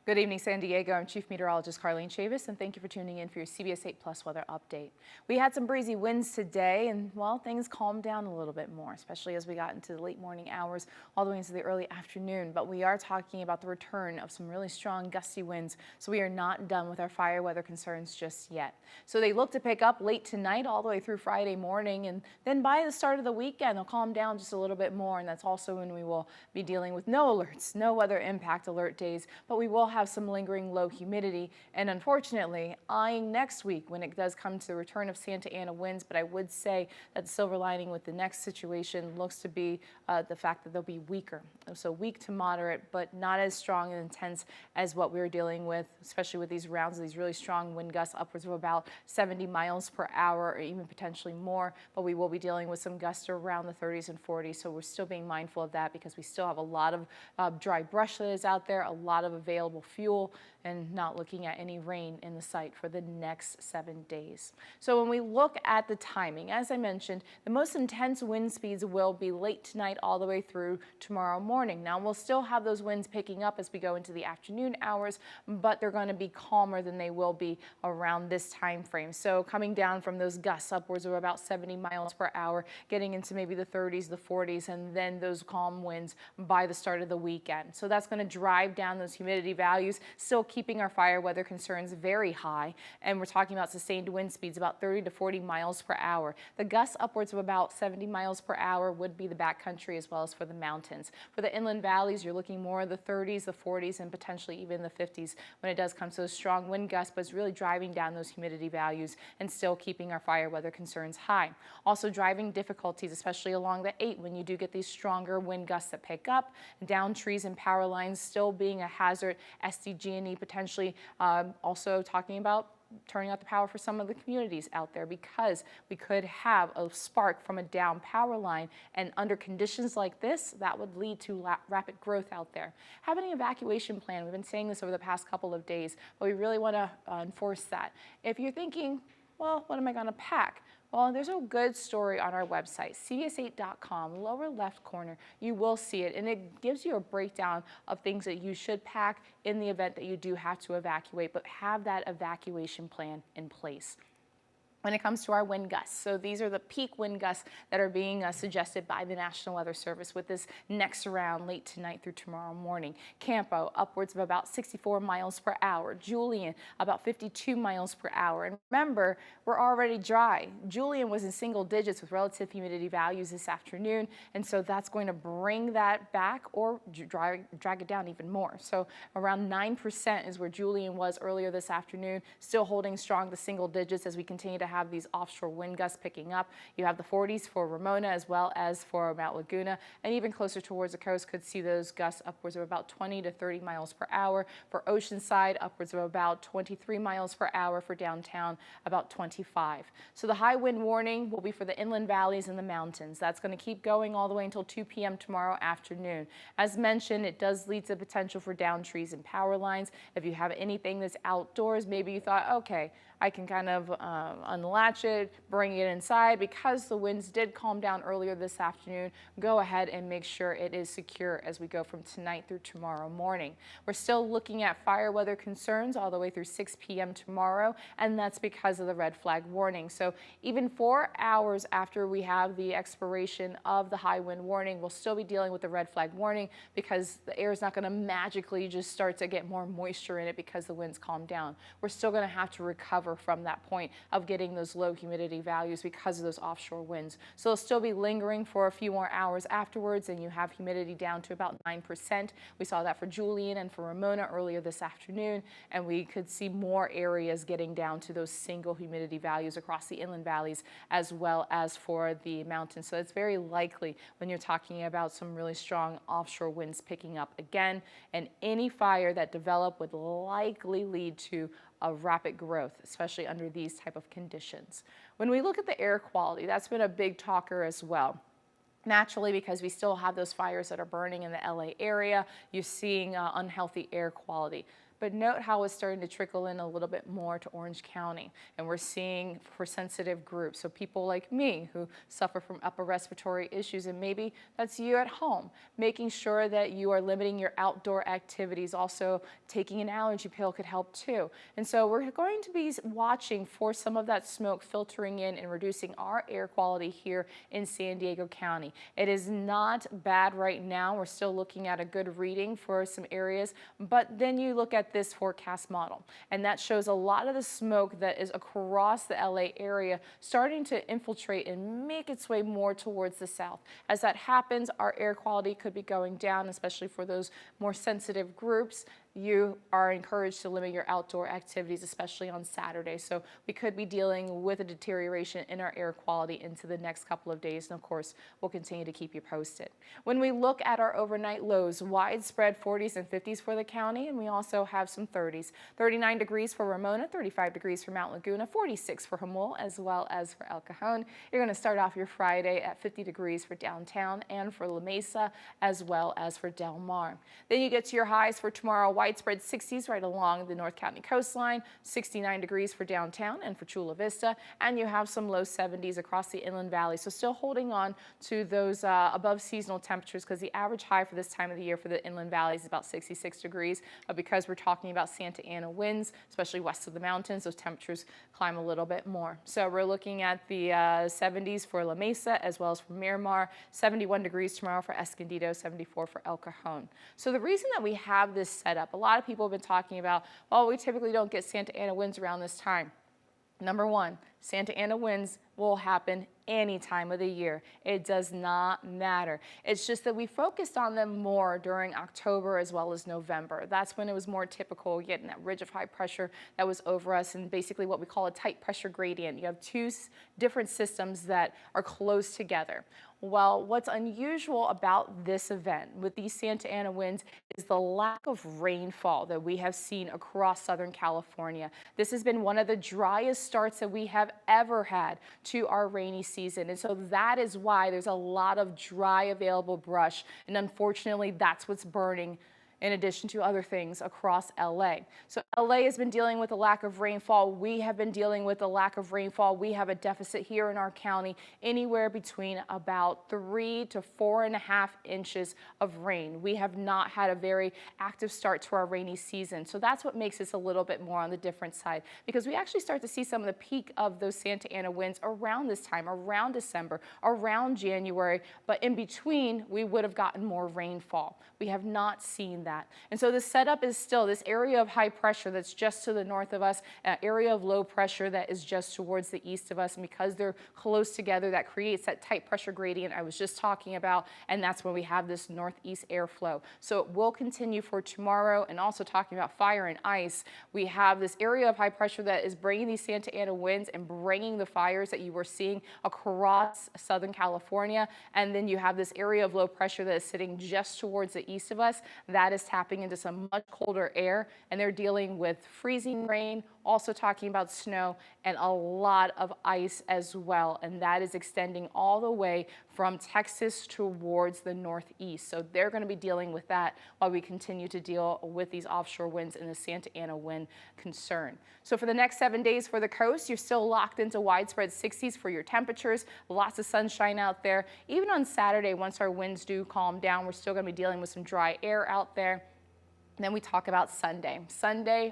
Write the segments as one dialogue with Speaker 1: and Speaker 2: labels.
Speaker 1: Good evening, San Diego. I'm Chief Meteorologist Carlene Chavis, and thank you for tuning in for your CBS 8 Plus weather update. We had some breezy winds today, and well, things calmed down a little bit more, especially as we got into the late morning hours all the way into the early afternoon. But we are talking about the return of some really strong gusty winds, so we are not done with our fire weather concerns just yet. So they look to pick up late tonight all the way through Friday morning, and then by the start of the weekend, they'll calm down just a little bit more, and that's also when we will be dealing with no alerts, no weather impact alert days, but we will have some lingering low humidity, and unfortunately eyeing next week when it does come to the return of Santa Ana winds. But I would say that the silver lining with the next situation looks to be the fact that they'll be weaker, so weak to moderate, but not as strong and intense as what we were dealing with, especially with these rounds of these really strong wind gusts upwards of about 70 miles per hour or even potentially more. But we will be dealing with some gusts around the 30s and 40s, so we're still being mindful of that because we still have a lot of dry brush that is out there, a lot of available fuel, and not looking at any rain in the sight for the next 7 days. So when we look at the timing, as I mentioned, the most intense wind speeds will be late tonight all the way through tomorrow morning. Now we'll still have those winds picking up as we go into the afternoon hours, but they're going to be calmer than they will be around this time frame. So coming down from those gusts upwards of about 70 miles per hour, getting into maybe the 30s, the 40s, and then those calm winds by the start of the weekend. So that's going to drive down those humidity values, still keeping our fire weather concerns very high. And we're talking about sustained wind speeds about 30 to 40 miles per hour. The gusts upwards of about 70 miles per hour would be the backcountry as well as for the mountains. For the inland valleys, you're looking more of the 30s, the 40s, and potentially even the 50s when it does come to those strong wind gusts, but it's really driving down those humidity values and still keeping our fire weather concerns high. Also driving difficulties, especially along the 8 when you do get these stronger wind gusts that pick up, down trees and power lines still being a hazard, SDG&E potentially also talking about turning out the power for some of the communities out there because we could have a spark from a down power line, and under conditions like this, that would lead to rapid growth out there. Have an evacuation plan. We've been saying this over the past couple of days, but we really want to enforce that. If you're thinking, well, what am I going to pack? Well, there's a good story on our website, cbs8.com, lower left corner. You will see it, and it gives you a breakdown of things that you should pack in the event that you do have to evacuate, but have that evacuation plan in place. When it comes to our wind gusts, so these are the peak wind gusts that are being suggested by the National Weather Service with this next round late tonight through tomorrow morning. Campo, upwards of about 64 miles per hour. Julian, about 52 miles per hour. And remember, we're already dry. Julian was in single digits with relative humidity values this afternoon, and so that's going to bring that back or drag it down even more. So around 9% is where Julian was earlier this afternoon, still holding strong to single digits as we continue to have these offshore wind gusts picking up. You have the 40s for Ramona as well as for Mount Laguna, and even closer towards the coast could see those gusts upwards of about 20 to 30 miles per hour. For Oceanside, upwards of about 23 miles per hour. For downtown, about 25. So the high wind warning will be for the inland valleys and the mountains. That's going to keep going all the way until 2 p.m. tomorrow afternoon. As mentioned, it does lead to potential for down trees and power lines. If you have anything that's outdoors, maybe you thought, okay, I can kind of unlatch it, bring it inside. Because the winds did calm down earlier this afternoon, go ahead and make sure it is secure as we go from tonight through tomorrow morning. We're still looking at fire weather concerns all the way through 6 p.m. tomorrow, and that's because of the red flag warning. So even 4 hours after we have the expiration of the high wind warning, we'll still be dealing with the red flag warning because the air is not going to magically just start to get more moisture in it because the winds calm down. We're still going to have to recover from that point of getting those low humidity values because of those offshore winds. So they'll still be lingering for a few more hours afterwards, and you have humidity down to about 9%. We saw that for Julian and for Ramona earlier this afternoon, and we could see more areas getting down to those single humidity values across the inland valleys as well as for the mountains. So it's very likely when you're talking about some really strong offshore winds picking up again, and any fire that develop would likely lead to a rapid growth, especially under these type of conditions. When we look at the air quality, that's been a big talker as well. Naturally, because we still have those fires that are burning in the LA area, you're seeing unhealthy air quality. but note how it's starting to trickle in a little bit more to Orange County. And we're seeing for sensitive groups, so people like me who suffer from upper respiratory issues, and maybe that's you at home, making sure that you are limiting your outdoor activities. Also, taking an allergy pill could help too. And so we're going to be watching for some of that smoke filtering in and reducing our air quality here in San Diego County. It is not bad right now. We're still looking at a good reading for some areas, but then you look at this forecast model, and that shows a lot of the smoke that is across the LA area starting to infiltrate and make its way more towards the south. As that happens, our air quality could be going down, especially for those more sensitive groups. You are encouraged to limit your outdoor activities, especially on Saturday. So we could be dealing with a deterioration in our air quality into the next couple of days. And of course, we'll continue to keep you posted. When we look at our overnight lows, widespread 40s and 50s for the county, and we also have some 30s. 39 degrees for Ramona, 35 degrees for Mount Laguna, 46 for Jamul, as well as for El Cajon. You're going to start off your Friday at 50 degrees for downtown and for La Mesa, as well as for Del Mar. Then you get to your highs for tomorrow. Widespread 60s right along the North County coastline, 69 degrees for downtown and for Chula Vista, and you have some low 70s across the Inland Valley. So still holding on to those above seasonal temperatures, because the average high for this time of the year for the Inland Valley is about 66 degrees. But because we're talking about Santa Ana winds, especially west of the mountains, those temperatures climb a little bit more. So we're looking at the 70s for La Mesa as well as for Miramar, 71 degrees tomorrow for Escondido, 74 for El Cajon. So the reason that we have this set up, a lot of people have been talking about, well, we typically don't get Santa Ana winds around this time. Number one, Santa Ana winds will happen any time of the year. It does not matter. It's just that we focused on them more during October as well as November. That's when it was more typical, getting that ridge of high pressure that was over us, and basically what we call a tight pressure gradient. You have two different systems that are close together. Well, what's unusual about this event with these Santa Ana winds is the lack of rainfall that we have seen across Southern California. This has been one of the driest starts that we have ever had to our rainy season. And so that is why there's a lot of dry available brush. And unfortunately, that's what's burning in addition to other things across LA. So LA has been dealing with a lack of rainfall. We have been dealing with a lack of rainfall. We have a deficit here in our county, anywhere between about 3 to 4.5 inches of rain. We have not had a very active start to our rainy season. So that's what makes this a little bit more on the different side, because we actually start to see some of the peak of those Santa Ana winds around this time, around December, around January, but in between, we would have gotten more rainfall. We have not seen that. And so the setup is still this area of high pressure that's just to the north of us, an area of low pressure that is just towards the east of us. And because they're close together, that creates that tight pressure gradient I was just talking about. And that's when we have this northeast airflow. So it will continue for tomorrow. And also talking about fire and ice, we have this area of high pressure that is bringing these Santa Ana winds and bringing the fires that you were seeing across Southern California. And then you have this area of low pressure that is sitting just towards the east of us. That is tapping into some much colder air, and they're dealing with freezing rain, also talking about snow, and a lot of ice as well. And that is extending all the way from Texas towards the northeast. So they're going to be dealing with that while we continue to deal with these offshore winds and the Santa Ana wind concern. So for the next 7 days for the coast, you're still locked into widespread 60s for your temperatures. Lots of sunshine out there. Even on Saturday, once our winds do calm down, we're still going to be dealing with some dry air out there. And then we talk about Sunday,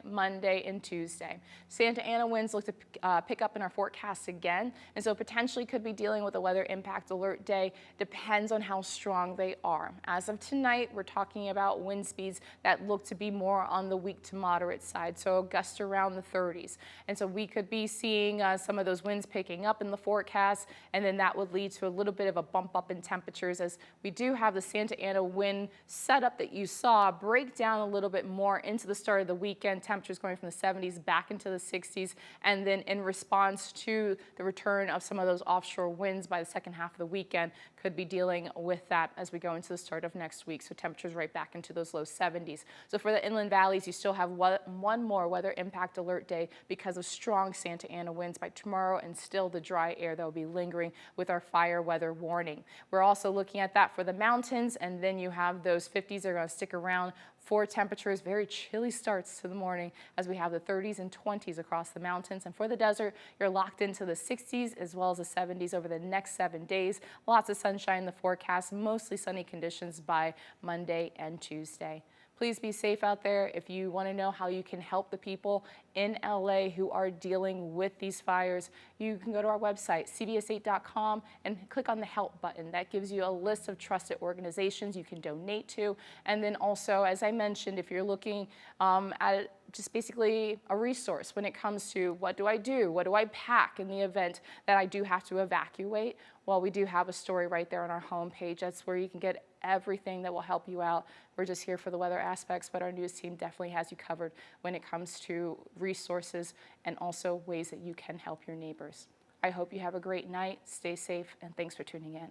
Speaker 1: Monday, and Tuesday. Santa Ana winds look to pick up in our forecast again, and so potentially could be dealing with a weather impact alert day. Depends on how strong they are. As of tonight, we're talking about wind speeds that look to be more on the weak to moderate side, so gusts around the 30s. And so we could be seeing some of those winds picking up in the forecast, and then that would lead to a little bit of a bump up in temperatures, as we do have the Santa Ana wind setup that you saw break down a little bit more into the start of the weekend. Temperatures going from the 70s back into the 60s, and then in response to the return of some of those offshore winds by the second half of the weekend, could be dealing with that as we go into the start of next week. So temperatures right back into those low 70s. So for the inland valleys, you still have one more weather impact alert day because of strong Santa Ana winds by tomorrow, and still the dry air that will be lingering with our fire weather warning. We're also looking at that for the mountains, and then you have those 50s that are going to stick around for temperatures temperatures, very chilly starts to the morning as we have the 30s and 20s across the mountains. And for the desert, you're locked into the 60s as well as the 70s over the next 7 days. Lots of sunshine in the forecast, mostly sunny conditions by Monday and Tuesday. Please be safe out there. If you want to know how you can help the people in LA who are dealing with these fires, you can go to our website, cbs8.com, and click on the help button. That gives you a list of trusted organizations you can donate to. And then also, as I mentioned, if you're looking at just basically a resource when it comes to what do I do, what do I pack in the event that I do have to evacuate, well, we do have a story right there on our homepage. That's where you can get everything that will help you out. We're just here for the weather aspects, but our news team definitely has you covered when it comes to resources and also ways that you can help your neighbors. I hope you have a great night, stay safe, and thanks for tuning in.